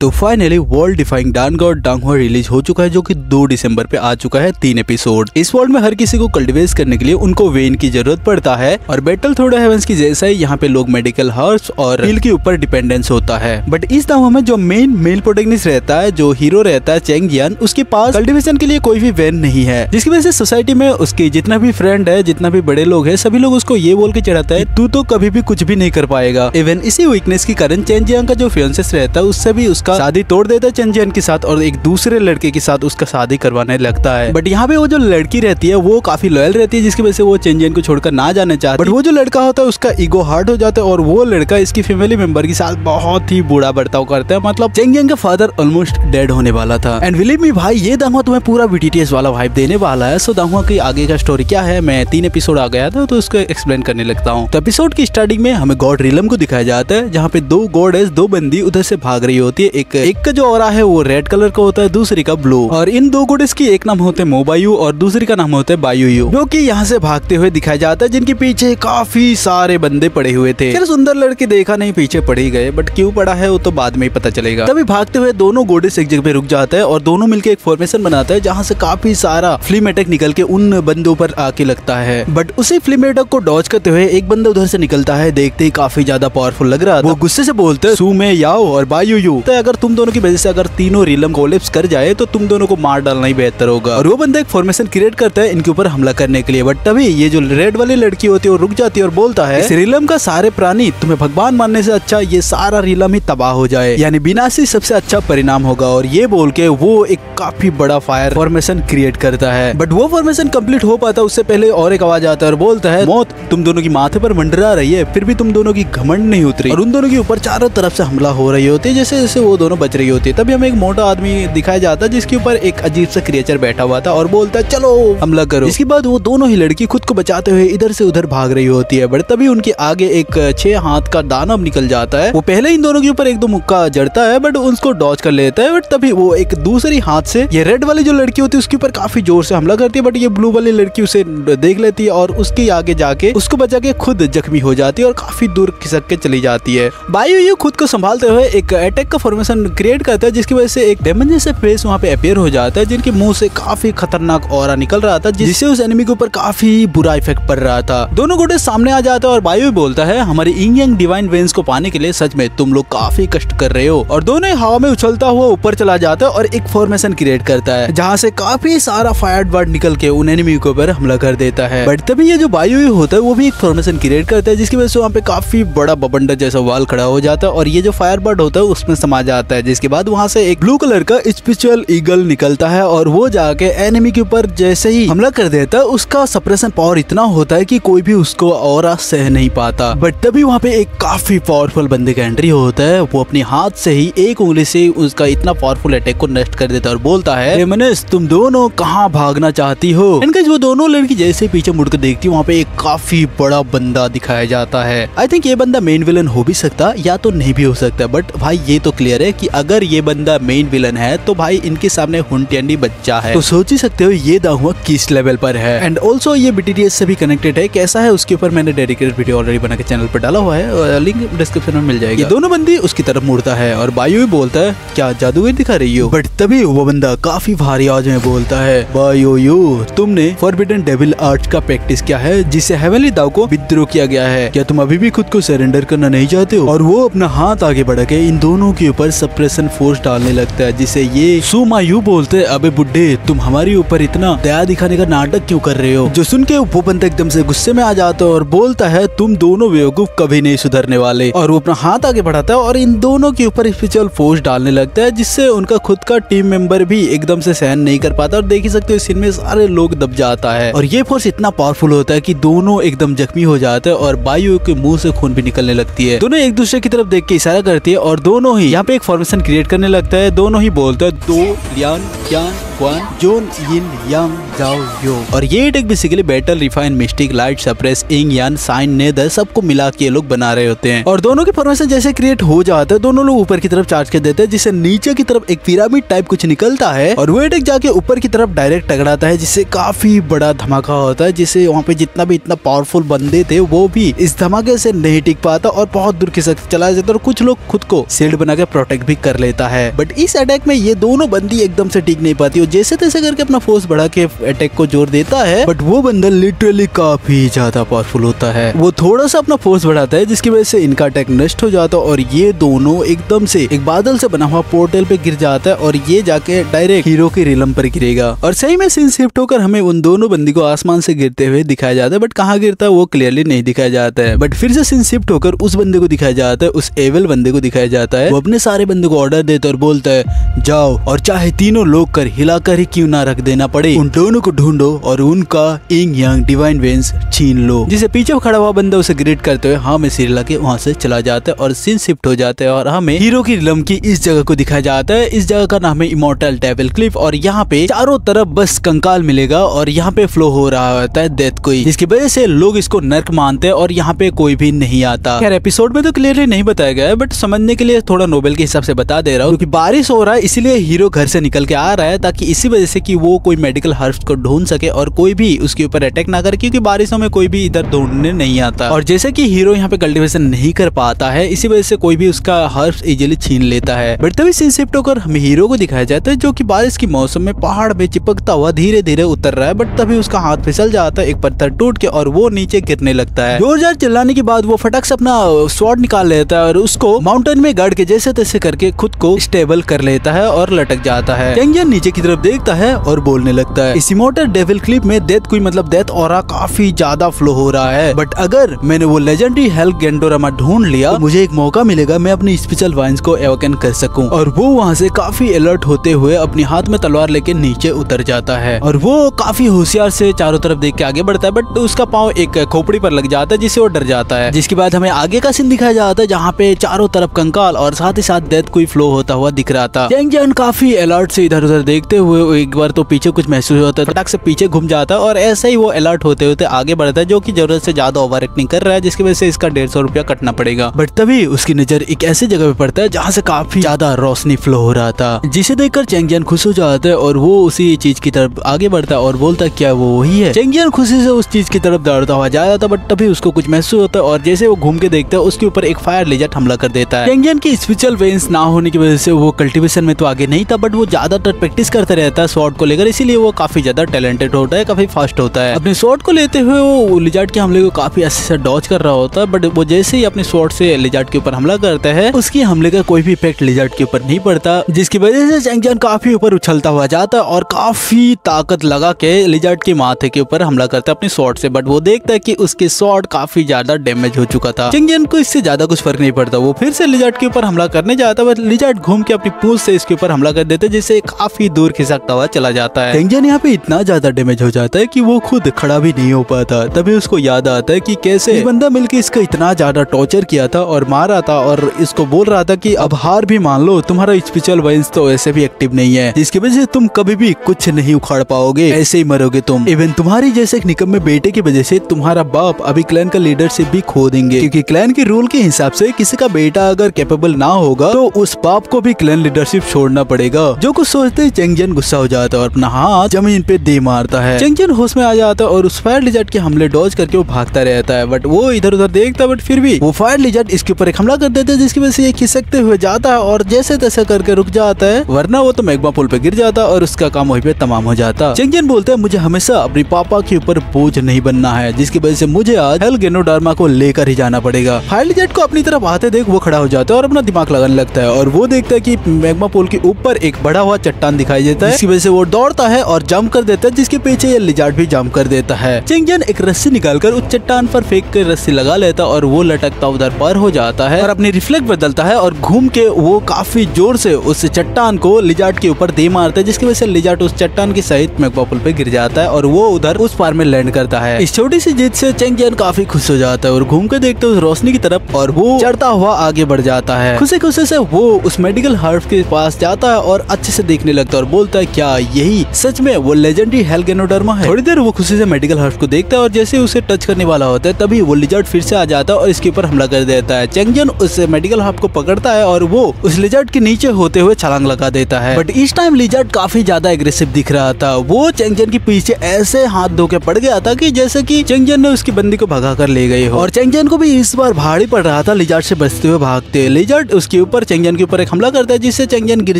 तो finally world defying डानगॉड डांगहुआ release हो चुका है, जो कि 2 दिसंबर पे आ चुका है 3 एपिसोड। इस वर्ल्ड में हर किसी को कल्टिवेट करने के लिए उनको वेन की जरूरत पड़ता है और बैटल थोड़ा हेवंस की जैसा ही यहाँ पे लोग मेडिकल हर्ब्स और हील के ऊपर डिपेंडेंस होता है। बट इस डांगहुआ में जो मेल प्रोटैगनिस्ट रहता है, जो हीरो रहता है चेंग जियान, उसके पास कल्टिवेशन के लिए कोई भी वेन नहीं है, जिसकी वजह से सोसाइटी में उसके जितना भी फ्रेंड है, जितना भी बड़े लोग है, सभी लोग उसको ये बोल के चढ़ाता है तू तो कभी भी कुछ भी नहीं कर पाएगा। इवन इसी वीकनेस के कारण चेंग जियान का जो फियांसेस रहता है उससे भी उसका शादी तोड़ देता है चेंग जियान के साथ और एक दूसरे लड़के के साथ उसका शादी करवाने लगता है। बट यहाँ पे वो जो लड़की रहती है वो काफी लॉयल रहती है, जिसकी वजह से वो चेंग जियान को छोड़कर ना जाने चाहती। बट वो जो लड़का होता है उसका ईगो हर्ट हो जाता है और वो लड़का इसकी फैमिली मेंबर के साथ बहुत ही बुरा बर्ताव करता है। मतलब चेंग जियान का फादर ऑलमोस्ट डेड होने वाला था। एंड बिलीव मी भाई, ये डांगहुआ तुम्हें पूरा बीटीटीएस वाला वाइब देने वाला है। सो डांगहुआ की आगे का स्टोरी क्या है, मैं 3 एपिसोड आ गया था तो उसको एक्सप्लेन करने लगता हूँ। तो एपिसोड की स्टार्टिंग में हमें गॉड रिलम को दिखाया जाता है, जहाँ पे 2 गॉडेस 2 बंदी उधर से भाग रही होती है। एक का जो ऑरा है वो रेड कलर का होता है, दूसरी का ब्लू। और इन 2 गॉडेस की एक नाम होते हैं मोबायू और दूसरी का नाम होता है बायुयू, जो कि यहाँ से भागते हुए दिखाया जाता है, जिनके पीछे काफी सारे बंदे पड़े हुए थे। फिर सुंदर लड़के देखा नहीं पीछे पड़ ही गए, बट क्यों पड़ा है वो तो बाद में ही पता चलेगा। तभी भागते हुए दोनों गॉडेस एक जगह पे रुक जाता है और दोनों मिलकर एक फॉर्मेशन बनाता है, जहाँ से काफी सारा फ्लेम अटैक निकल के उन बंदों पर आके लगता है। बट उसी फ्लेम अटैक को डॉज करते हुए एक बंदा उधर से निकलता है, देखते ही काफी ज्यादा पावरफुल लग रहा था। वो गुस्से से बोलते हैं सू में याओ और बायुयू, तो अगर तुम दोनों की वजह से अगर तीनों रिलम कोलैप्स कर जाए तो तुम दोनों को मार डालना ही बेहतर होगा। और वो बंदा एक फॉर्मेशन क्रिएट करता है इनके ऊपर हमला करने के लिए। बट तभी ये जो रेड वाली लड़की होती है वो रुक जाती है और बोलता है इस रिलम का सारे प्राणी तुम्हें भगवान मानने से अच्छा ये सारा रिलम ही तबाह हो जाए, यानी विनाश ही सबसे अच्छा परिणाम होगा। और ये बोल के वो एक काफी बड़ा फायर फॉर्मेशन क्रिएट करता है। बट वो फॉर्मेशन कंप्लीट हो पाता उससे पहले और एक आवाज आता है और बोलता है मौत तुम दोनों की माथे पर मंडरा रही है, फिर भी तुम दोनों की घमंड नहीं उतरी और उन दोनों के ऊपर चारों तरफ से हमला हो रही होती है, जैसे जैसे वो दोनों बच रही होती है। तभी हमें एक मोटा आदमी दिखाया जाता है जिसके ऊपर एक अजीब सा क्रिएचर बैठा हुआ था और बोलता है चलो हमला करो। इसके बाद वो दोनों ही लड़की खुद को बचाते हुए इधर से उधर भाग रही होती है। बट तभी उनके आगे एक 6 हाथ का दानव निकल जाता है। वो पहले इन दोनों के ऊपर 1-2 मुक्का जड़ता है बट उसको डॉज कर लेता है। बट तभी वो एक दूसरी हाथ से ये रेड वाली जो लड़की होती है उसके ऊपर काफी जोर से हमला करती है। बट ये ब्लू वाली लड़की उसे देख लेती है और उसके आगे जाके उसको बचा के खुद जख्मी हो जाती है और काफी दूर खिसक के चली जाती है। बायुयू खुद को संभालते हुए एक अटैक का फॉर्मेशन क्रिएट करता है, जिसकी वजह से एक डेमन जैसे फेस वहाँ पे अपीयर हो जाता है, जिनके मुंह से काफी खतरनाक ऑरा निकल रहा था, जिससे उस एनिमी के ऊपर काफी बुरा इफेक्ट पड़ रहा था। दोनों गोटे सामने आ जाते हैं और बायुयू बोलता है हमारी इंग यांग डिवाइन वेन्स को पाने के लिए सच में तुम लोग काफी कष्ट कर रहे हो। और दोनों हवा में उछलता हुआ ऊपर चला जाता है और एक फॉर्मेशन क्रिएट करता है, जहाँ से काफी सारा फायर बर्ड निकल के उन एनिमी के ऊपर हमला कर देता है। बट तभी ये जो बायुयू होता है वो भी एक फॉर्मेशन क्रिएट करता है, जिसकी वजह से वहाँ पे काफी बड़ा बबंडर जैसा वाल खड़ा हो जाता है और ये जो फायर बर्ड होता है उसमें समा जाता है। जिसके बाद वहाँ से एक ब्लू कलर का स्पेशल ईगल निकलता है और वो जाके एनिमी के ऊपर जैसे ही हमला कर देता है, उसका सप्रेशन पावर इतना होता है कि कोई भी उसको ऑरा सह नहीं पाता। बट तभी वहाँ पे एक काफी पावरफुल बंदे का एंट्री होता है। वो अपने हाथ से ही एक उंगली से उसका इतना पावरफुल अटैक को नष्ट कर देता है और बोलता है मनीष तुम दोनों कहाँ भागना चाहती हो। इनका वो दोनों लड़की जैसे पीछे मुड़कर देखती है, वहाँ पे एक काफी बड़ा बंदा दिखाया जाता है। आई थिंक ये बंदा मेन विलन हो भी सकता या तो नहीं भी हो सकता। बट भाई ये तो क्लियर है कि अगर ये बंदा मेन विलन है तो भाई इनके सामने हुंटियंडी बच्चा है, तो सोच ही सकते हो ये डांगहुआ किस लेवल पर है। एंड ऑल्सो ये बीटीटीएस से भी कनेक्टेड है, कैसा है उसके ऊपर मैंने डेडिकेटेड वीडियो ऑलरेडी बना के चैनल पर डाला हुआ है, लिंक डिस्क्रिप्शन में मिल जाएगी। ये दोनों बंदी उसकी तरफ मुड़ता है और बायुयू बोलता है क्या जादूगर दिखा रही हो। बट तभी वो बंदा काफी भारी आवाज में बोलता है बायुयू तुमने फॉरबिडन डेविल आर्ट का प्रैक्टिस किया है, जिससे हेवनली दाव को विद्रोह किया गया है, क्या तुम अभी भी खुद को सरेंडर करना नहीं चाहते हो। और वो अपना हाथ आगे बढ़ा के इन दोनों के ऊपर सप्रेशन फोर्स डालने लगता है, जिसे ये सुमायू बोलते हैं अबे बुड्ढे तुम हमारे ऊपर इतना दया दिखाने का नाटक क्यों कर रहे हो। जो सुन के वो बंदा एकदम से गुस्से में आ जाता है और बोलता है तुम दोनों बेवकूफ कभी नहीं सुधरने वाले। और वो अपना हाथ आगे बढ़ाता है और इन दोनों के ऊपर स्पेशल फोर्स डालने लगता है, जिससे उनका खुद का टीम मेंबर भी एकदम से सहन नहीं कर पाता। और देख ही सकते हो सीन में सारे लोग दब जाता है और ये फोर्स इतना पावरफुल होता है कि दोनों एकदम जख्मी हो जाते हैं और बायुयू के मुंह से खून भी निकलने लगती है। दोनों एक दूसरे की तरफ देख के इशारा करती है और दोनों ही यहाँ पे एक फॉर्मेशन क्रिएट करने लगता है। दोनों ही बोलते हैं 2 लियान यान क्वान, जोन, यिन, यांग, जाओ, यो। और ये attack basically battle, refine, mistake, light, suppress, इंग, यान, साइन, नेदर सबको मिला के लोग बना रहे होते हैं। और दोनों की फॉर्मेशन जैसे क्रिएट हो जाता है, दोनों लोग ऊपर की तरफ चार्ज कर देते हैं, जिससे नीचे की तरफ एक पिरामिड टाइप कुछ निकलता है और वो अटैक जाके ऊपर की तरफ डायरेक्ट टकराता है, जिससे काफी बड़ा धमाका होता है, जिससे वहाँ पे जितना भी इतना पावरफुल बंदे थे वो भी इस धमाके से नहीं टिक पाता और बहुत दूर की सकते चला जाता और कुछ लोग खुद को शील्ड बना के प्रोटेक्ट भी कर लेता है। बट इस अटैक में ये दोनों बंदी एकदम से टिक नहीं पाती और जैसे तैसे करके अपना फोर्स बढ़ा के अटैक को जोर देता है। बट वो बंदा लिटरली काफी ज्यादा पावरफुल होता है, वो थोड़ा सा अपना फोर्स बढ़ाता है जिसकी वजह से इनका अटैक नष्ट हो जाता है और ये दोनों एकदम से एक बादल से बना हुआ पोर्टल पे गिर जाता है और ये जाके डायरेक्ट हीरो के रिलम पर गिरेगा। और सही में सीन शिफ्ट होकर हमें उन दोनों बंदी को आसमान से गिरते हुए दिखाया जाता है, बट कहाँ गिरता है वो क्लियरली नहीं दिखाया जाता है। बट फिर से सीन शिफ्ट होकर उस बंदे को दिखाया जाता है, उस एविल बंदे को दिखाया जाता है। वो अपने सारे बंदे को ऑर्डर देता है और बोलता है जाओ और चाहे तीनों लोग कर हिलाकर ही क्यों ना रख देना पड़े, उन दोनों को ढूंढो और उनका इंग यांग डिवाइन वेंस छीन लो। जिसे पीछे खड़ा हुआ बंदा उसे ग्रेट करते हुए हाँ में सिर लगा के वहाँ से चला जाता है और सीन शिफ्ट हो जाता है और हमें हीरो की रिलम की इस जगह को दिखाया जाता है। इस जगह का नाम है इमॉर्टल डेविल क्लिफ और यहाँ पे चारों तरफ बस कंकाल मिलेगा और यहाँ पे फ्लो हो रहा होता है डेथ कोई, जिसकी वजह से लोग इसको नर्क मानते हैं और यहाँ पे कोई भी नहीं आता। खैर एपिसोड में तो क्लियरली नहीं बताया गया है, बट समझने के लिए थोड़ा नोबेल के हिसाब से बता दे रहा हूँ, क्योंकि बारिश हो रहा है इसीलिए हीरो घर से निकल के आ रहा है ताकि इसी वजह से कि वो कोई मेडिकल हर्ब्स को ढूंढ सके और कोई भी उसके ऊपर अटैक ना करे, क्योंकि बारिशों में कोई भी इधर ढूंढने नहीं आता। और जैसे कि हीरो यहाँ पे कल्टीवेशन नहीं कर पाता है, इसी वजह से कोई भी उसका हर्ब्स इजीली छीन लेता है। बट तभी सीन शिफ्ट होकर हमें हीरो को दिखाया जाता है जो कि बारिश की मौसम में पहाड़ में चिपकता हुआ धीरे धीरे उतर रहा है। बट तभी उसका हाथ फिसल जाता है, एक पत्थर टूट के और वो नीचे गिरने लगता है। जोर-जोर चिल्लाने के बाद वो फटक से अपना स्वॉर्ड निकाल लेता है और उसको माउंटेन में गाड़ के जैसे तैसे करके खुद को स्टेबल कर लेता है और लटक जाता है। चैंगियन नीचे की तरफ देखता है और बोलने लगता है इस इमॉर्टल डेविल क्लिप में डेथ कोई मतलब डेथ ऑरा काफी ज्यादा फ्लो हो रहा है, बट अगर मैंने वो लेजेंडरी हेल्थ गेंडोरामा ढूंढ लिया तो मुझे एक मौका मिलेगा मैं अपनी स्पेशल वाइन्स को एवोकन कर सकूं। और वो वहाँ से काफी अलर्ट होते हुए अपने हाथ में तलवार लेके नीचे उतर जाता है और वो काफी होशियार से चारों तरफ देख के आगे बढ़ता है, बट उसका पाँव एक खोपड़ी पर लग जाता है जिससे वो डर जाता है। जिसके बाद हमें आगे का सीन दिखाया जाता है जहाँ पे चारों तरफ कंकाल और साथ ही साथ डेथ कोई फ्लो होता हुआ दिख रहा था। चैंगियन काफी अलर्ट से इधर उधर देखते हुए एक बार तो पीछे कुछ महसूस होता है, फटाक से पीछे घूम जाता है और ऐसे ही वो अलर्ट होते होते आगे बढ़ता है, जो कि जरूरत से ज्यादा ओवर एक्टिंग कर रहा है, जिसकी वजह से इसका 150 रुपया कटना पड़ेगा। बट तभी उसकी नजर एक ऐसी जगह पे पड़ता है जहाँ से काफी ज्यादा रोशनी फ्लो हो रहा था, जिसे देखकर चैंगियन खुश हो जाता है और वो उसी चीज की तरफ आगे बढ़ता है और बोलता है क्या वो वही है। चैंगियन खुशी से उस चीज की तरफ दौड़ता हुआ जा रहा था, बट तभी उसको कुछ महसूस होता है और जैसे वो घूम के देखता है उसके ऊपर एक फायर लेजर हमला कर देता है। चैंगियन की स्पेशल वेंस ना होने की वजह से वो कल्टीवेशन में तो आगे नहीं था, बट वो ज्यादातर प्रैक्टिस करता रहता है स्वॉर्ड को लेकर, इसीलिए वो काफी ज्यादा टैलेंटेड होता है, काफी फास्ट होता है। अपने स्वॉर्ड को लेते हुए वो लिजार्ड के हमले को काफी अच्छे से डॉज कर रहा होता है, बट वो जैसे ही अपने स्वॉर्ड से लिजार्ड के ऊपर हमला करता है उसकी हमले का कोई भी इफेक्ट लिजार्ड के ऊपर नहीं पड़ता, जिसकी वजह से चैंगियन काफी ऊपर उछलता हुआ जाता है और काफी ताकत लगा के लिजार्ड के माथे के ऊपर हमला करता है अपने स्वॉर्ड से। बट वो देखता है कि उसके स्वॉर्ड काफी ज्यादा डैमेज हो चुका था। चैंगियन को इससे ज्यादा कुछ फर्क नहीं पड़ता, वो फिर से लिजार्ड के ऊपर हमला करने जाता है, बट लिजार्ड घूम के अपनी पूंछ से इसके ऊपर हमला कर देते हैं, जिससे काफी दूर खिसकता हुआ चला जाता है। चैंगियन यहाँ पे इतना ज्यादा डैमेज हो जाता है कि वो खुद खड़ा भी नहीं हो पाता। तभी उसको याद आता है कि कैसे ये बंदा मिलके इसका इतना ज्यादा टॉर्चर किया था और मारा था और इसको बोल रहा था कि अब हार भी मान लो, तुम्हारा स्पेशल वाइन्स तो ऐसे भी एक्टिव नहीं है, जिसकी वजह से तुम कभी भी कुछ नहीं उखाड़ पाओगे, ऐसे ही मरोगे तुम। इवन तुम्हारी जैसे एक निकम्मे बेटे की वजह से तुम्हारा बाप अभी क्लैन का लीडरशिप भी खो देंगे, क्योंकि क्लैन के रूल के हिसाब से किसी का बेटा अगर कैपेबल ना होगा तो उस बाप को भी क्लैन लीडरशिप छोड़ना पड़ेगा। जो कुछ सोचते ही चैंगियन गुस्सा हो जाता है और अपना हाथ जमीन पे दे मारता है। चैंगियन होश में आ जाता है और उस फायर लिजर्ड के हमले डॉज करके वो भागता रहता है, बट वो इधर उधर देखता है, बट फिर भी वो फायर लिजर्ड इसके ऊपर एक हमला कर देते हैं, जिसकी वजह से ये खिसकते हुए जाता है और जैसे तैसे करके रुक जाता है, वरना वो तो मैग्मा पुल पे गिर जाता और उसका काम वहीं पे तमाम हो जाता। चैंगियन बोलता है मुझे हमेशा अपने पापा के ऊपर बोझ नहीं बनना है, जिसकी वजह से मुझे आज हेल गेनोडार्मा को लेकर ही जाना पड़ेगा। फायर लिजर्ड को अपनी तरफ आते देख वो खड़ा हो जाता है और अपना दिमाग लगाने लगता है और वो देखता है कि मैग्मा पुल के ऊपर एक बड़ा हुआ चट्टान दिखाई देता है, जिसकी वजह से वो दौड़ता है और जंप कर देता है, जिसके पीछे ये लिजर्ड भी जंप कर देता है। चैंगियन एक रस्सी निकालकर उस चट्टान पर फेंक कर रस्सी लगा लेता और वो लटकता उधर पर हो जाता है और अपनी रिफ्लेक्ट बदलता है और घूम के वो काफी जोर से उस चट्टान को लिजर्ड के ऊपर दे मारता है, जिसकी वजह से लिजर्ड उस चट्टान के सहित मैग्मा पुल पे गिर जाता है और वो उधर उस पार में लैंड करता है। इस छोटी सी जीत से चैंगियन काफी खुश हो जाता है और घूम के देखते उस रोशनी की तरफ और वो चढ़ता हुआ आगे बढ़ जाता है। खुशी खुशी से वो उस मेडिकल हर्ब के पास जाता है और अच्छे से देखने लगता है और बोलता बोलता है क्या यही सच में वो लेजेंडरी हेल्गेनोडर्मा है। थोड़ी देर वो खुशी से मेडिकल हर्ब को देखता है और जैसे उसे टच करने वाला होता है तभी वो लिजर्ड फिर से आ जाता है और इसके ऊपर हमला कर देता है। चेंगजिन उस मेडिकल हर्ब को पकड़ता है और वो उस लिजर्ड के नीचे होते हुए छलांग लगा देता है। बट इस टाइम लिजर्ड काफी ज्यादा एग्रेसिव दिख रहा था। वो चेंगजिन के पीछे ऐसे हाथ धो के पड़ गया था कि जैसे कि चेंगजिन ने उसकी बंदी को भगा कर ले गए हो। और चेंगजिन को भी इस बार भारी पड़ रहा था लिजर्ड से बचते हुए भागते। लिजर्ड उसके ऊपर चेंगजिन के ऊपर एक हमला करता है जिससे चेंगजिन गिर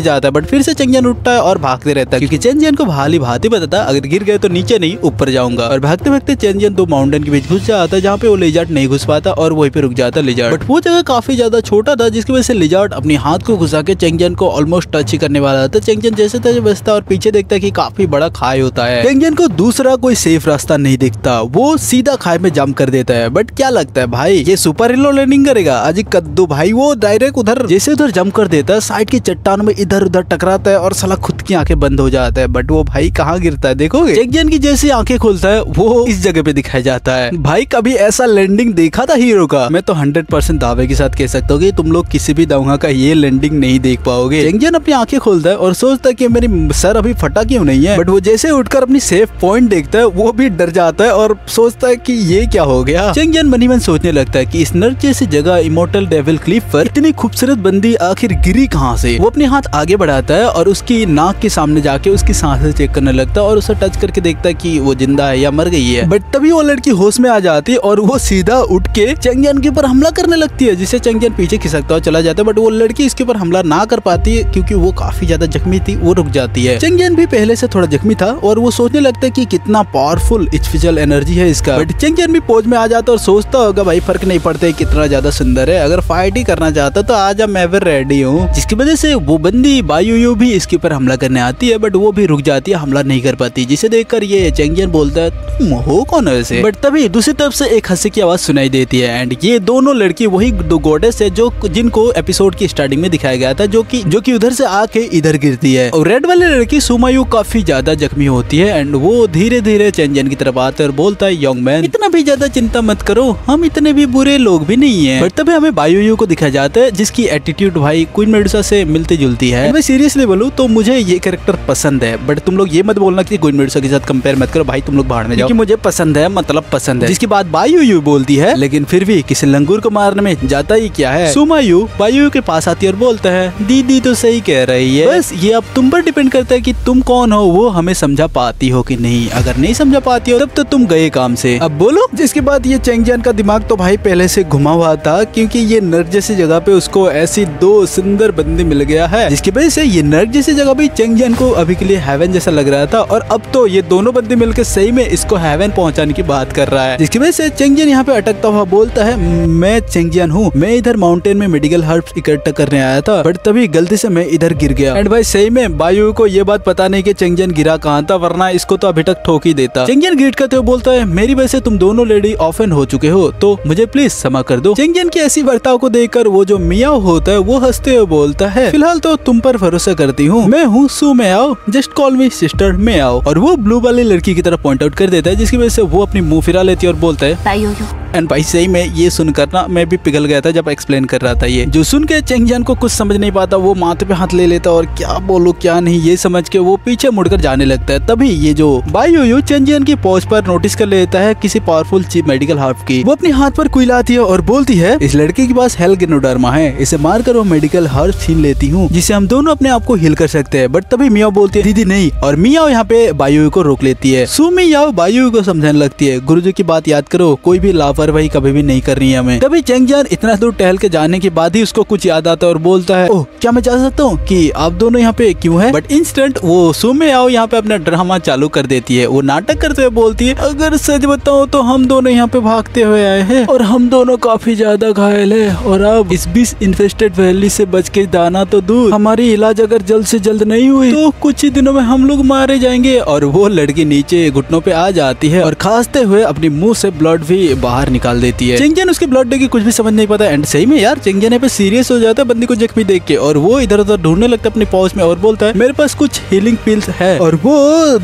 जाता है। बट फिर से चेंगजिन उठता है और भागते रहता है क्योंकि चेंगजिन को भाली भांति पता था अगर गिर गए तो नीचे नहीं ऊपर जाऊंगा। और भागते भागते चेंगजिन दो माउंटेन के बीच घुस जाता है जहाँ पे वो लिजर्ड नहीं घुस पाता और वहीं पे रुक जाता लिजर्ड। बट वो जगह काफी ज्यादा छोटा था जिसकी वजह से लिजर्ड अपने हाथ को घुसा के चेंगजिन को ऑलमोस्ट टच ही करने वाला था। चेंगजिन जैसे तैसे बचता और पीछे देखता है कि काफी बड़ा खाई होता है। चेंगजिन को दूसरा कोई सेफ रास्ता नहीं दिखता, वो सीधा खाई में जंप कर देता है। बट क्या लगता है भाई ये सुपर हीरो लैंडिंग करेगा? अजी कद्दू भाई वो डायरेक्ट उधर जैसे उधर जंप कर देता है, साइड की चट्टानों में इधर उधर टकराता है और साला खुद की आंखें बंद हो जाता है। बट वो भाई कहाँ गिरता है देखोगे? चेंगजिन की जैसी आंखें खोलता है वो इस जगह पे दिखाया जाता है। भाई कभी ऐसा लैंडिंग देखा था हीरो का? मैं तो 100% दावे के साथ कह सकता हूँ कि तुम लोग किसी भी दंगा का ये लैंडिंग नहीं देख पाओगे। चेंगजिन अपनी आंखें खोलता है और सोचता है कि मेरी सर अभी फटा क्यों नहीं है। बट वो जैसे उठकर अपनी सेफ पॉइंट देखता है वो भी डर जाता है और सोचता है कि ये क्या हो गया। चेंगजिन मनी मन सोचने लगता है कि इस नर्क जैसी जगह इमोर्टल डेविल क्लिफ पर इतनी खूबसूरत बंदी आखिर गिरी कहाँ से। वो अपने हाथ आगे बढ़ाता है और उसकी नाक के सामने जाके उसकी सांसें चेक करने लगता है और उसे टच करके देखता है कि वो जिंदा है या मर गई है। बट तभी वो लड़की होश में आ जाती है और वो सीधा उठ के चेंगजिन के ऊपर हमला करने लगती है जिससे चेंगजिन पीछे खिसकता हुआ चला जाता है। बट वो लड़की इसके ऊपर हमला ना कर पाती है क्योंकि वो काफी ज्यादा जख्मी थी, वो रुक जाती है। चेंगजिन भी पहले से थोड़ा जख्मी था और वो सोचने लगता है कि कितना पावरफुल फिजिकल एनर्जी है इसका। बट चेंगजिन भी पोज में आ जाता और सोचता होगा भाई फर्क नहीं पड़ता कितना ज्यादा सुंदर है, अगर फाइट ही करना चाहता तो आजा मैं भी रेडी हूँ। जिसकी वजह से वो बंदी बायुयु भी इसके ऊपर हमला करने आती है बट वो भी रुक जाती है, हमला नहीं कर पाती। जिसे देखकर ये चेंगजिन बोलता है तुम हो कौन ऐसे? बट तभी दूसरी तरफ से एक हंसी की आवाज सुनाई देती है एंड ये दोनों लड़की वही दो गॉडेस है जो जिनको एपिसोड की स्टार्टिंग में दिखाया गया था जो कि उधर से आके इधर गिरती है। और रेड वाली लड़की सुमायु काफी ज्यादा जख्मी होती है एंड वो धीरे धीरे चेंगजिन की तरफ आता है और बोलता है यंग मैन इतना भी ज्यादा चिंता मत करो, हम इतने भी बुरे लोग भी नहीं है। बट तभी हमें बायुयु को दिखाया जाता है जिसकी एटीट्यूड भाई क्वीन मेडुसा से मिलती जुलती है। मैं सीरियसली बोलूं तो मुझे ये कैरेक्टर पसंद है। बट तुम लोग ये मत बोलना कि क्वीन मेडुसा के साथ कंपेयर मत करो भाई, तुम लोग बाहर में जाओ, मुझे पसंद है मतलब पसंद है। जिसकी बात बायुयु बोलती है लेकिन फिर भी किसी लंगूर को मारने में जाता ही क्या है। सुमायु बायुयु के पास आती है और बोलता है दीदी तो सही कह रही है, बस ये अब तुम पर डिपेंड करता है कि तुम कौन हो, वो हमें समझा पाती हो कि नहीं। अगर नहीं समझा पाती हो तब तो तुम गए काम से, अब बोलो। जिसके बाद ये चेंगजिन का दिमाग तो भाई पहले से घुमा हुआ था क्योंकि ये नर्क जैसी जगह पे उसको ऐसी दो सुंदर बंदी मिल गया है जिसकी वजह से ये नर्क जैसी जगह भी चेंगजिन को अभी के लिए हेवन जैसा लग रहा था। और अब तो ये दोनों बंदे मिलकर सही में इसको हेवन पहुंचाने की बात कर रहा है। जिसकी वजह से चेंगजिन यहाँ पे अटकता हुआ बोलता है मैं चेंगजिन हूँ, मैं इधर माउंटेन में मेडिकल हर्ब्स इकट्ठा करने आया था बट तभी गलती से मैं इधर गिर गया। एंड भाई सही में बायुयु को ये बात पता नहीं कि चेंगजिन गिरा कहाँ था, वरना इसको तो अभी तक ठोक ही देता। चेंगजिन ग्रीट करते हुए बोलता है मेरी वजह से तुम दोनों लेडी ऑफेंड हो चुके हो तो मुझे प्लीज क्षमा कर दो। चेंगजिन की ऐसी बर्ताव को देखकर वो जो मियाओ होता है वो हंसते हुए बोलता है फिलहाल तो तुम पर भरोसा करती हूँ, मैं हूँ सु मियाओ, जस्ट कॉल मी सिस्टर मियाओ। और वो ब्लू वाली लड़की की तरफ पॉइंट आउट कर देता है जिसकी वजह से वो अपनी मुंह फिरा लेती है और बोलता है एंड भाई सही में ये सुनकर ना मैं भी पिघल गया था जब एक्सप्लेन कर रहा था। ये जो सुन के चेंगजिन को कुछ समझ नहीं पाता, वो माथे पे हाथ ले लेता और क्या बोलो क्या नहीं ये समझ के वो पीछे मुड़कर जाने लगता है। तभी ये जो बायुयु चेंगजिन की पोज पर नोटिस कर लेता है किसी पावरफुल चीफ मेडिकल हर्ब की। वो अपने हाथ पर कुइलाती है और बोलती है इस लड़के के पास हेल्गेनोडर्मा है, इसे मारकर वो मेडिकल हर्ब छीन लेती हूँ जिससे हम दोनों अपने आप को हील कर सकते हैं। बट तभी मियाओ बोलती है दीदी नहीं, और मियाओ यहाँ पे बायुयु को रोक लेती है। सु मियाओ बायुयु को समझाने लगती है गुरुजी की बात याद करो, कोई भी लापरवाही कभी भी नहीं करनी है हमें। तभी चेंगजिन इतना दूर टहल के जाने के बाद ही उसको कुछ याद आता है और बोलता है ओह क्या मैं जा सकता हूँ कि आप दोनों यहाँ पे क्यों हैं? बट इंस्टेंट वो सु मियाओ यहाँ पे अपना ड्रामा चालू कर देती है। वो नाटक करते हुए बोलती है अगर सच बताओ तो हम दोनों यहाँ पे भागते हुए आए हैं और हम दोनों काफी ज्यादा घायल है और अब इस विष इन्फेस्टेड वैली से बच के जाना तो दूर, हमारी इलाज अगर जल्द से जल्द नहीं हुई तो कुछ ही दिनों में हम लोग मारे जाएंगे। और वो लड़की नीचे घुटनों पे आ जाती है और खांसते हुए अपनी मुंह से ब्लड भी बाहर बाहर निकाल देती है। चेंजियन उसके ब्लड की कुछ भी समझ नहीं पाता एंड सही में यार चेंजियन यहाँ पे सीरियस हो जाता है बंदी को जख्मी देख के और वो इधर उधर ढूंढने लगता है अपनी पाउच में और बोलता है मेरे पास कुछ हीलिंग पिल्स है और वो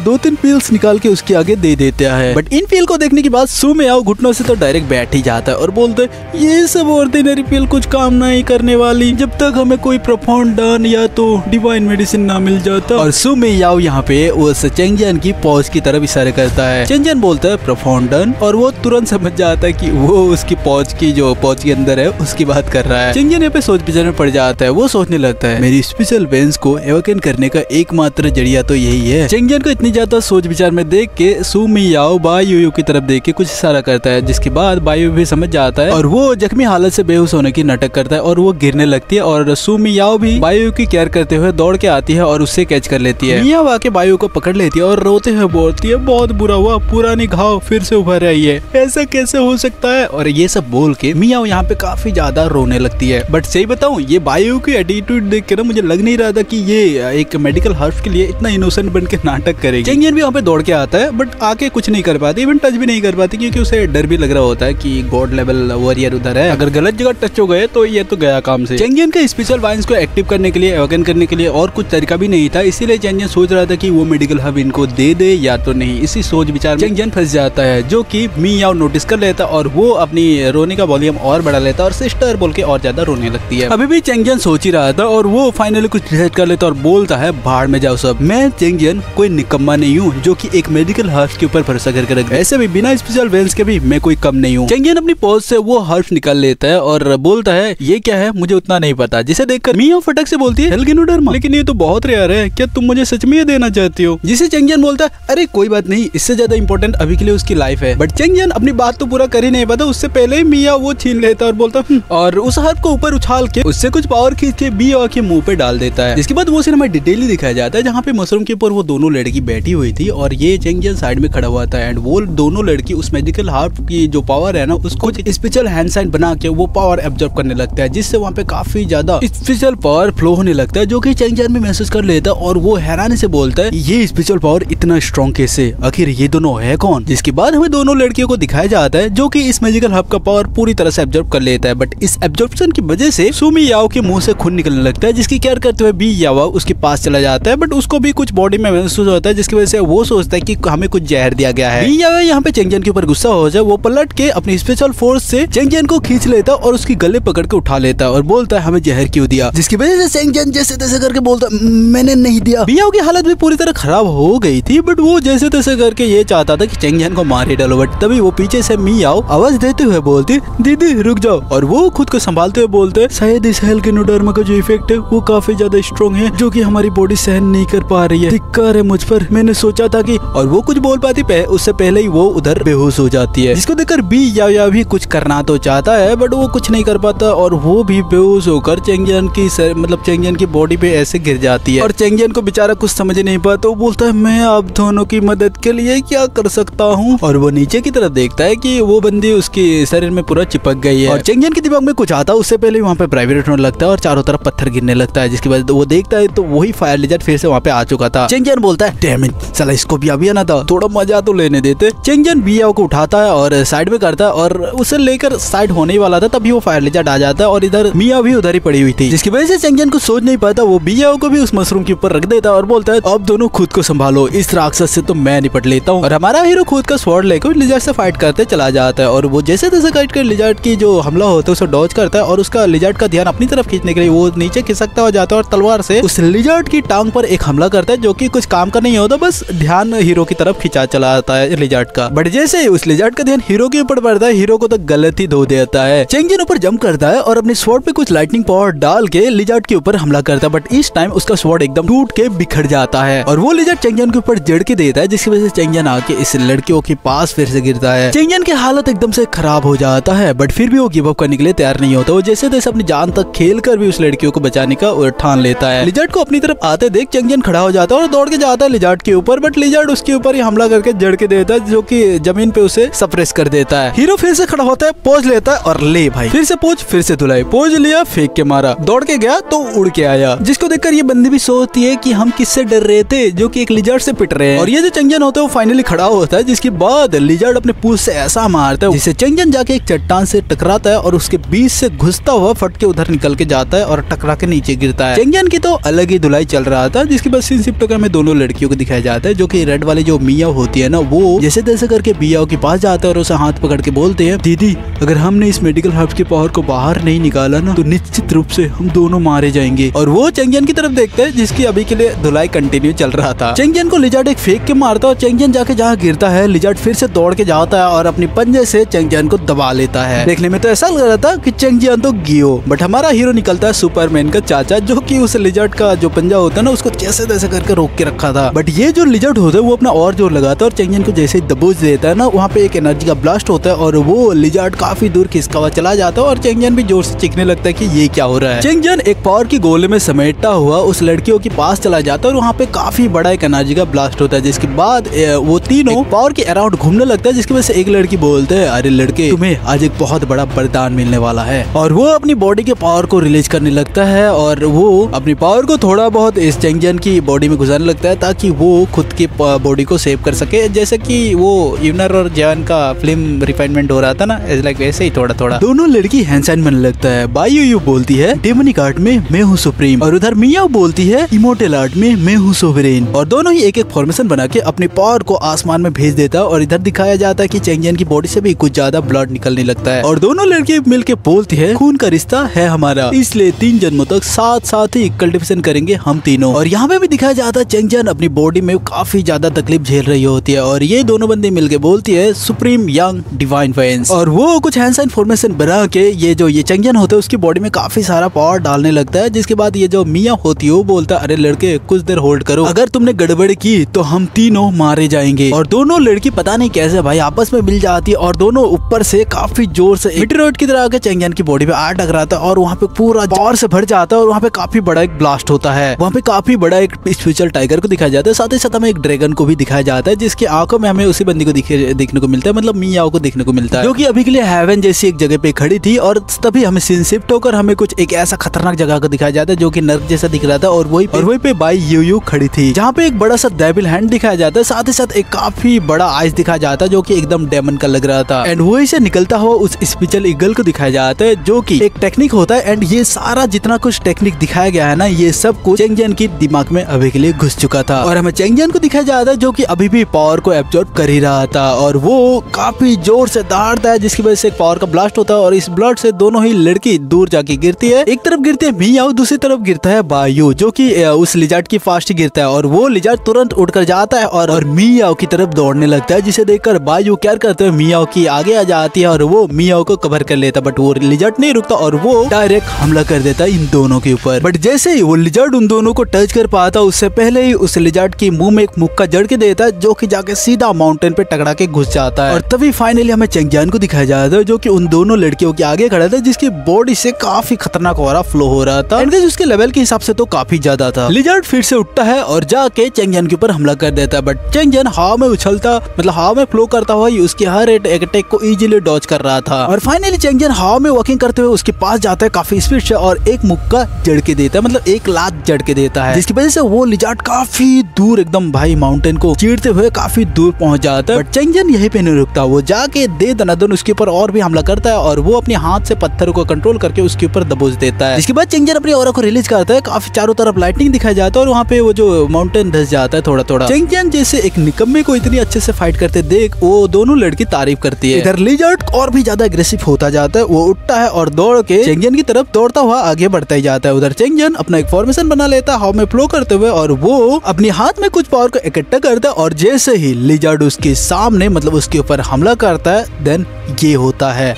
2-3 पिल्स निकाल के उसके आगे दे देता है। बट इन पिल को देखने के बाद सू में आओ घुटनों से तो डायरेक्ट बैठ ही जाता है और बोलता है ये सब ऑर्डिनरी पिल कुछ काम नहीं करने वाली जब तक हमें कोई प्रोफाउंड डन या तो डिवाइन मेडिसिन ना मिल जाता। और सू में आओ यहाँ पे उस चेंजियन की पाउच की तरफ इशारे करता है। चेंजियन बोलता है प्रोफाउंड डन और वो तुरंत समझ जाता है कि वो उसकी पाउच की जो पाउच के अंदर है उसकी बात कर रहा है। चेंजियन यहाँ पे सोच विचार में पड़ जाता है। वो सोचने लगता है मेरी स्पेशल वेंस को एवोकेन करने का एकमात्र जरिया तो यही है। चेंजियन को इतनी ज्यादा सोच विचार में देख के सू मियाओ बायू की तरफ देख के कुछ इशारा करता है जिसके बाद बायू भी समझ जाता है और वो जख्मी हालत से बेहोश होने की नाटक करता है और वो गिरने लगती है और सू मियाओ भी बायू की केयर करते हुए दौड़ के आती है और उससे कैच कर लेती है। मियाओ आके बायू को पकड़ लेती है और रोते हुए बोलती है बहुत बुरा हुआ, पुरानी घाव फिर से उभर आई है, ऐसा कैसे हो सकता है। और ये सब बोल के मियाओ यहाँ पे काफी ज्यादा रोने लगती है। बट सही बताऊं ये बायू की एटीट्यूड देख के ना मुझे लग नहीं रहा था कि ये एक मेडिकल हर्ब के लिए इतना इनोसेंट बन के नाटक करेगी। चेंजियन भी वहाँ पे दौड़ के आता है बट आके कुछ नहीं कर पाती, इवन टच भी नहीं कर पाती क्योंकि उसे डर भी लग रहा होता है कि गॉड लेवल वॉरियर उधर है, अगर गलत जगह टच हो गए तो ये तो गया काम से। चेंजियन के स्पेशल वाइन्स को एक्टिव करने के लिए एवोकेन करने के लिए और कुछ तरीका भी नहीं था, इसीलिए चेंजियन सोच रहा था कि वो मेडिकल हब इनको दे दे या तो नहीं। इसी सोच विचार में चेंजियन फंस जाता है जो कि मियाओ नोटिस कर लेता और वो अपनी रोने का वॉल्यूम और बढ़ा लेता और सिस्टर बोल के और ज्यादा रोने लगती है। अभी भी चेंजियन सोच ही रहा था और वो फाइनली कुछ डिसाइड कर लेता और बोलता है भाड़ में जाओ सब, मैं चेंजियन कोई निकम्मा नहीं हूँ जो कि एक मेडिकल हर्ब के ऊपर भरोसा करके रख, ऐसे भी बिना स्पेशल वेंस के भी मैं कोई कम नहीं हूँ। चेंजियन अपनी पॉज से वो हर्ब निकाल लेता है और बोलता है ये क्या है मुझे उतना नहीं पता, जिसे देखकर मियाओ फटक से बोलती है हेल्गिनोडर्मा, लेकिन ये तो बहुत रेयर है, क्या तुम मुझे सच में ये देना चाहती हो। जिसे चेंजियन बोलता है अरे कोई बात नहीं, इससे ज्यादा इंपॉर्टेंट अभी के लिए उसकी लाइफ है। बट चेंजियन अपनी बात तो पूरा कर ही नहीं पाता, उससे पहले ही मियाओ वो छीन लेता और बोलता और उस हर्ब को ऊपर उछाल के उससे कुछ पावर खींच के मियाओ के मुंह पे डाल देता है। जिसके बाद वो सिनेमा डिटेल दिखाया जाता है जहाँ पे मशरूम के ऊपर वो दोनों लड़की बैठी हुई थी और ये चेंजियन साइड में खड़ा हुआ था एंड वो दोनों लड़की उस मेडिकल हर्ब की जो पावर है ना उसको स्पेशल हैंड साइन बना के वो पावर एब्जॉर्ब करने लगता है, जिससे वहाँ पे काफी ज्यादा स्पेशल पावर फ्लो होने लगता है जो कि चेंजियन भी महसूस कर लेता है और वो हैरानी से बोलता है ये स्पेशल पावर इतना स्ट्रॉन्ग कैसे, आखिर ये दोनों है कौन। जिसके बाद हमें दोनों लड़कियों को दिखाया जाता है जो कि इस मैजिकल हब का पावर पूरी तरह से एब्जॉर्ब कर लेता है। बट इस एब्जॉर्प्शन की वजह से सू मियाओ के मुंह से खून निकलने लगता है जिसकी केयर करते हुए बी याओ उसके पास चला जाता है। बट उसको भी कुछ बॉडी में महसूस होता है जिसकी वजह से वो सोचता है कि हमें कुछ जहर दिया गया है। बी याओ यहाँ पे चेंजियन के ऊपर गुस्सा हो जाए, वो पलट के अपनी स्पेशल फोर्स से चेंजियन को खींच लेता और उसकी गले पकड़ के उठा लेता और बोलता है हमें जहर क्यों दिया, जिसकी वजह से चेंजियन जैसे तैसे करके बोलता मैंने नहीं दिया। बी याओ की हालत भी पूरी तरह खराब हो गई थी बट वो जैसे तैसे करके ये चाहता था कि चेंजियन को मार ही डालो। बट तभी वो पीछे से मियाओ आवाज देते हुए बोलती दीदी रुक जाओ और वो खुद को संभालते हुए बोलते शायद इस हेल्गिनोडर्मा का जो इफेक्ट है वो काफी ज्यादा स्ट्रॉन्ग है जो कि हमारी बॉडी सहन नहीं कर पा रही है, धिक्कार है मुझ पर, मैंने सोचा था कि। और वो कुछ बोल पाती उससे पहले ही वो उधर बेहोश हो जाती है, जिसको देखकर बी या भी कुछ करना तो चाहता है बट वो कुछ नहीं कर पाता और वो भी बेहोश होकर चेंजियन की चेंजियन की बॉडी पे ऐसे गिर जाती है और चेंजियन को बेचारा कुछ समझ नहीं पाता, वो बोलता है मैं आप दोनों की मदद के लिए क्या कर सकता हूँ। और वो नीचे की तरफ देखता है कि वो बंदी उसके शरीर में पूरा चिपक गई है और चेंजियन के दिमाग में कुछ आता है उससे पहले वहाँ पे प्राइवेट होने लगता है और चारों तरफ पत्थर गिरने लगता है, जिसकी वजह से वो देखता है तो वही फायर लिजर्ड फिर से वहाँ पे आ चुका था। चेंजियन बोलता है डैम इट, साला इसको भी अभी आना था, थोड़ा मजा तो लेने देते। चेंजियन बियाओ को उठाता है और साइड में करता है और उसे लेकर साइड होने ही वाला था तभी वो फायर लिजर्ड आ जाता है और इधर मिया भी उधर ही पड़ी हुई थी, जिसकी वजह से चेंजियन को सोच नहीं पाता, वो बियाओ को भी उस मशरूम के ऊपर रख देता है और बोलता है अब दोनों खुद को संभालो, इस राक्षस से तो मैं निपट लेता हूँ। और हमारा हीरो खुद का स्वॉर्ड लेकर लिजर्ड से फाइट करते चला जाता है और वो जैसे तैसे काट कर लिजर्ड की जो हमला होता है उसे डॉज करता है और उसका लिजर्ड का ध्यान अपनी तरफ खींचने के लिए वो नीचे खिसकता हो जाता है और तलवार से उस लिजर्ड की टांग पर एक हमला करता है जो कि कुछ काम का नहीं होता, बस ध्यान हीरो की तरफ खिंचा चला आता है लिजर्ड का। बट जैसे ही उस लिजर्ड का ध्यान हीरो के ऊपर पड़ता है हीरो को तो गलत ही धो देता है। चेंजियन ऊपर जंप करता है और अपने स्वॉर्ड पे कुछ लाइटनिंग पावर डाल के लिजर्ड के ऊपर हमला करता है बट इस टाइम उसका स्वॉर्ड एकदम टूट के बिखर जाता है और वो लिजर्ड चेंजियन के ऊपर जड़ के देता है, जिसकी वजह से चेंजियन आके इस लड़कियों के पास फिर से गिरता है। चेंजियन की हालत एकदम से खराब हो जाता है बट फिर भी वो गिव अप करने के लिए तैयार नहीं होता, वो जैसे तैसे अपनी जान तक खेल कर भी उस लड़कियों को बचाने का ठान लेता है। लिजर्ड को अपनी तरफ आते देख चेंजियन खड़ा हो जाता है और दौड़ के जाता है लिजर्ड के ऊपर बट लिजर्ड उसके ऊपर ही हमला करके जड़ के देता है जो कि जमीन पे उसे सप्रेस कर देता है। हीरो फिर से खड़ा होता है, पोज लेता है और ले भाई फिर से पोज, फिर से धुलाई, पोज लिया, फेंक के मारा, दौड़ के गया तो उड़ के आया, जिसको देखकर ये बंदी भी सोचती है कि हम किससे डर रहे थे जो कि एक लिजर्ड से पिट रहे हैं। और ये जो चेंजियन होता है वो फाइनली खड़ा होता है, जिसके बाद लिजर्ड अपने पूंछ से ऐसा मार मारता है, जिससे चेंगजियान जाके एक चट्टान से टकराता है और उसके बीच से घुसता हुआ फट के उधर निकल के जाता है और टकरा के नीचे गिरता है। चेंगजियान की तो अलग ही धुलाई चल रहा था, जिसके बाद सीन शिफ्ट होकर हमें दोनों लड़कियों को दिखाया जाता है, जो कि रेड वाली जो मियाओ होती है ना, वो जैसे तैसे करके मियाओ के पास जाता है और उसे हाथ पकड़ के बोलते हैं, दीदी अगर हमने इस मेडिकल हर्ब के पावर को बाहर नहीं निकाला ना तो निश्चित रूप से हम दोनों मारे जाएंगे। और वो चेंगजियान की तरफ देखते हैं, जिसकी अभी के लिए धुलाई कंटिन्यू चल रहा था। चेंगजियान को लिजार्ड एक फेंक के मारता है और चेंगजियान जाके जहाँ गिरता है, लिजार्ड फिर से दौड़ के जाता है और अपनी पंजे से चेंगजियान को दबा लेता है। देखने में तो ऐसा लग रहा था कि चेंगजियान तो गियो, बट हमारा हीरो निकलता है सुपरमैन का चाचा, जो कि उस लिजार्ड का जो पंजा होता है ना उसको जैसे तैसे करके रोक के रखा था। बट ये जो लिजार्ड होता है वो अपना और जोर लगाता है और चेंगजियान को जैसे ही दबोच देता है ना, वहाँ पे एक एनर्जी का ब्लास्ट होता है और वो लिजार्ड काफी दूर खिसका हुआ चला जाता है और चेंगजियान भी जोर से चीखने लगता है कि ये क्या हो रहा है। चेंगजियान एक पावर की गोले में समेटा हुआ उस लड़कियों के पास चला जाता है और वहाँ पे काफी बड़ा एक एनर्जी का ब्लास्ट होता है, जिसके बाद वो तीनों पावर के अराउंड घूमने लगता है, जिसकी वजह से एक लड़की बोलते है, अरे लड़के तुम्हें आज एक बहुत बड़ा वरदान मिलने वाला है। और वो अपनी बॉडी के पावर को रिलीज करने लगता है और वो अपनी पावर को थोड़ा बहुत इस चेंगजियान की बॉडी में घुसाने लगता है ताकि वो खुद की बॉडी को सेव कर सके, जैसे कि वो यूनर और जैन का फिल्म रिफाइनमेंट हो रहा था ना, लाइक वैसे ही थोड़ा थोड़ा। दोनों लड़की हैंडसाइन बनने लगता है। बायू बोलती है डेमोनिक आर्ट में मैं हूँ सुप्रीम, और उधर मियाओ बोलती है इमोर्टल आर्ट में मैं हूँ सोवरेन। और दोनों ही एक एक फॉर्मेशन बना के अपने पावर को आसमान में भेज देता है और इधर दिखाया जाता है कि चेंगजियान की बॉडी से भी कुछ ज्यादा ब्लड निकलने लगता है और दोनों लड़की मिलके बोलती है खून का रिश्ता है हमारा, इसलिए 3 जन्मों तक साथ साथ ही कल्टिवेशन करेंगे हम तीनों। और यहाँ पे भी दिखाया जाता है चेंगजियान अपनी बॉडी में काफी ज्यादा तकलीफ झेल रही होती है और ये दोनों बंदे मिलके बोलती है सुप्रीम यंग डिवाइन वेंस। और वो कुछ हैंडसाइन फॉर्मेशन बना के ये चेंगजियान होता है उसकी बॉडी में काफी सारा पावर डालने लगता है, जिसके बाद ये जो मिया होती है वो बोलता है अरे लड़के कुछ देर होल्ड करो, अगर तुमने गड़बड़ की तो हम तीनों मारे जाएंगे। और दोनों लड़की पता नहीं कैसे भाई आपस में मिल जाती है और दोनों ऊपर से काफी जोर से मीटेरोइड की तरह आके चेंगजियान की बॉडी पे आ टकराता है और वहाँ पे पूरा पावर से भर जाता है और वहाँ पे काफी बड़ा एक ब्लास्ट होता है। वहाँ पे काफी बड़ा एक स्पिरिचुअल टाइगर को दिखाया जाता है, साथ ही साथ हमें एक ड्रैगन को भी दिखाया जाता है, जिसकी आंखों में हमें उसी बंदी को देखने को मिलता है, मतलब मियाओ को देखने को मिलता है, जो कि अभी के लिए हेवन जैसी एक जगह पे खड़ी थी। और तभी हमें सीन शिफ्ट होकर हमें कुछ एक ऐसा खतरनाक जगह को दिखाया जाता है जो कि नर्क जैसा दिख रहा था और वही पे बाई यू खड़ी थी, जहाँ पे एक बड़ा सा डेविल हैंड दिखाया जाता है, साथ ही साथ एक काफी बड़ा आइस दिखाया जाता है जो कि एकदम डेमन का लग रहा था। एंड वही से निकलता हुआ उस स्पिरिचुअल ईगल को दिखाया जाता है जो कि एक टेक्निक होता है। एंड ये सारा जितना कुछ टेक्निक दिखाया गया है ना, ये सब कुछ चेंगजियान की दिमाग में अभी के लिए घुस चुका था और हमें चेंगजियान को दिखाया जाता है जो कि अभी भी पावर को एब्जॉर्ब कर ही रहा था और वो काफी जोर से दहाड़ता है, जिसकी वजह से एक पावर का ब्लास्ट होता है और इस ब्लड से दोनों ही लड़की दूर जाके गिरती है। एक तरफ गिरती है मियाओ, दूसरी तरफ गिरता है बायू, जो कि उस लिजार्ड की फास्ट गिरता है और वो लिजार्ड तुरंत उठकर जाता है और मियाओ की तरफ दौड़ने लगता है, जिसे देखकर बायू क्या करते हैं मियाओ की आगे आ जाती है और वो मियाओ को कवर कर लेता, बट वो लिजार्ड नहीं रुकता और वो डायरेक्ट हमला कर देता है इन दोनों के ऊपर। बट जैसे ही वो लिजार्ड उन दोनों को टच कर पाता उससे पहले ही उस लिजार्ड की मुंह में एक मुक्का जड़ के देता है, जो कि जाके सीधा माउंटेन पे टकरा के घुस जाता है। और तभी फाइनली हमें चेंगजियान को दिखाया जाता है जो कि उन दोनों लड़कियों के आगे खड़ा था, जिसकी बॉडी से काफी खतरनाक ऑरा फ्लो हो रहा था एंड उसके लेवल के हिसाब से तो काफी ज्यादा था। लिजार्ड फिर से उठता है और जाके चेंगजियान के ऊपर हमला कर देता है, बट चेंगजियान हवा में उछलता मतलब हवा में फ्लो करता हुआ उसके हर एक अटैक को इजीली डॉज कर रहा था। और फाइनली चेंगजियान हवा में वॉकिंग करते हुए उसके पास जाता है काफी स्पीड से और एक मुक्का जड़ के देता है, मतलब एक लात जड़ के देता है, जिसकी वजह से वो लिजार्ड काफी दूर एकदम भाई माउंटेन को चीरते हुए काफी दूर पहुंच जाता है। बट चेंगजियान यहीं पे नहीं रुकता, वो जाके दे दनादन उसके ऊपर और भी हमला करता है और वो अपने हाथ से पत्थर को कंट्रोल करके उसके ऊपर दबोच देता है। इसके बाद चेंगजियान अपनी ऑरा को रिलीज करता है, काफी चारों तरफ लाइटनिंग दिखाई जाता है और वहाँ पे वो जो माउंटेन धस जाता है थोड़ा थोड़ा। चेंगजियान जैसे एक निकम्मे को इतनी अच्छे से फाइट करते देख वो दोनों लड़की तारीफ करती है। इधर लिजार्ड और भी ज्यादा अग्रेसिव होता जाता है, वो उठता है और दौड़ के चेंगजियान की तरफ दौड़ता हुआ आगे बढ़ता ही जाता है। उधर चेंगजियान अपना एक फॉर्मेशन बना लेता है हवा में फ्लो करते हुए और वो अपने हाथ में कुछ पावर को इकट्ठा करता है और जैसे ही लिजार्ड उसके सामने मतलब उसके ऊपर हमला करता है देन ये होता है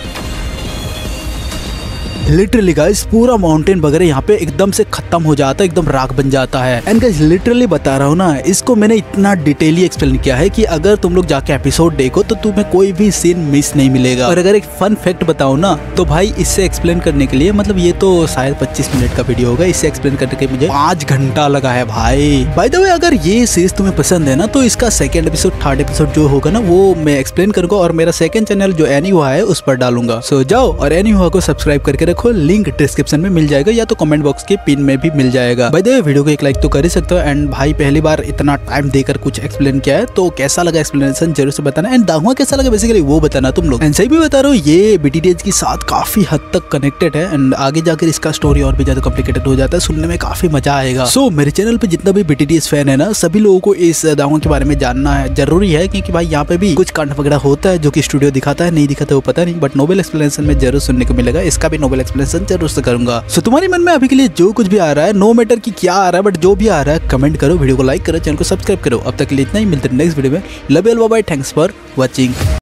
लिटरली गाइस पूरा माउंटेन वगैरह यहाँ पे एकदम से खत्म हो जाता है, एकदम राख बन जाता है। एंड गाइस लिटरली बता रहा हूँ ना, इसको मैंने इतना डिटेली एक्सप्लेन किया है कि अगर तुम लोग जाके एपिसोड देखो तो तुम्हें कोई भी सीन मिस नहीं मिलेगा। और अगर एक फन फैक्ट बताऊँ ना तो भाई इससे एक्सप्लेन करने के लिए मतलब ये तो शायद 25 मिनट का वीडियो होगा, इससे एक्सप्लेन करने के मुझे 5 घंटा लगा है भाई। बाय द वे अगर ये सीरीज तुम्हें पसंद है ना तो इसका सेकंड एपिसोड थर्ड एपिसोड जो होगा ना वो मैं एक्सप्लेन करूंगा और मेरा सेकंड चैनल जो एनी हुआ है उस पर डालूंगा। सो जाओ और एनी हुआ को सब्सक्राइब करके देखो लिंक डिस्क्रिप्शन में मिल जाएगा या तो कमेंट बॉक्स के पिन में भी मिल जाएगा। बाय द वे वीडियो को एक लाइक तो कर ही सकते हो। एंड भाई पहली बार इतना टाइम देकर कुछ एक्सप्लेन किया है तो कैसा लगा एक्सप्लेनेशन जरूर से बताना। एंड दाहुआ कैसा लगा बेसिकली वो बताना तुम लोग। एंड सही भी बता रहा हूँ ये BTTH के साथ काफी हद तक कनेक्टेड है एंड आगे जाकर इसका स्टोरी और भी ज्यादा कॉम्प्लिकेटेड हो जाता है, सुनने में काफी मजा आएगा। सो मेरे चैनल पे जितना भी BTTH फैन है ना सभी लोगों को इस दाहुआ के बारे में जानना है जरूरी है, क्योंकि भाई यहाँ पे भी कुछ कांड वगैरह होता है जो कि स्टूडियो दिखाता है नहीं दिखाता वो पता नहीं, बट नोबल एक्सप्लेनेशन में जरूर सुनने को मिलेगा। इसका भी नोबल एक्सप्लेनेशन जरूर से करूंगा। सो तुम्हारे मन में अभी के लिए जो कुछ भी आ रहा है, नो मैटर कि क्या आ रहा है, बट जो भी आ रहा है कमेंट करो, वीडियो को लाइक करो, चैनल को सब्सक्राइब करो। अब तक के लिए इतना ही, मिलते हैं नेक्स्ट वीडियो में। Love you all, bye bye, thanks for watching.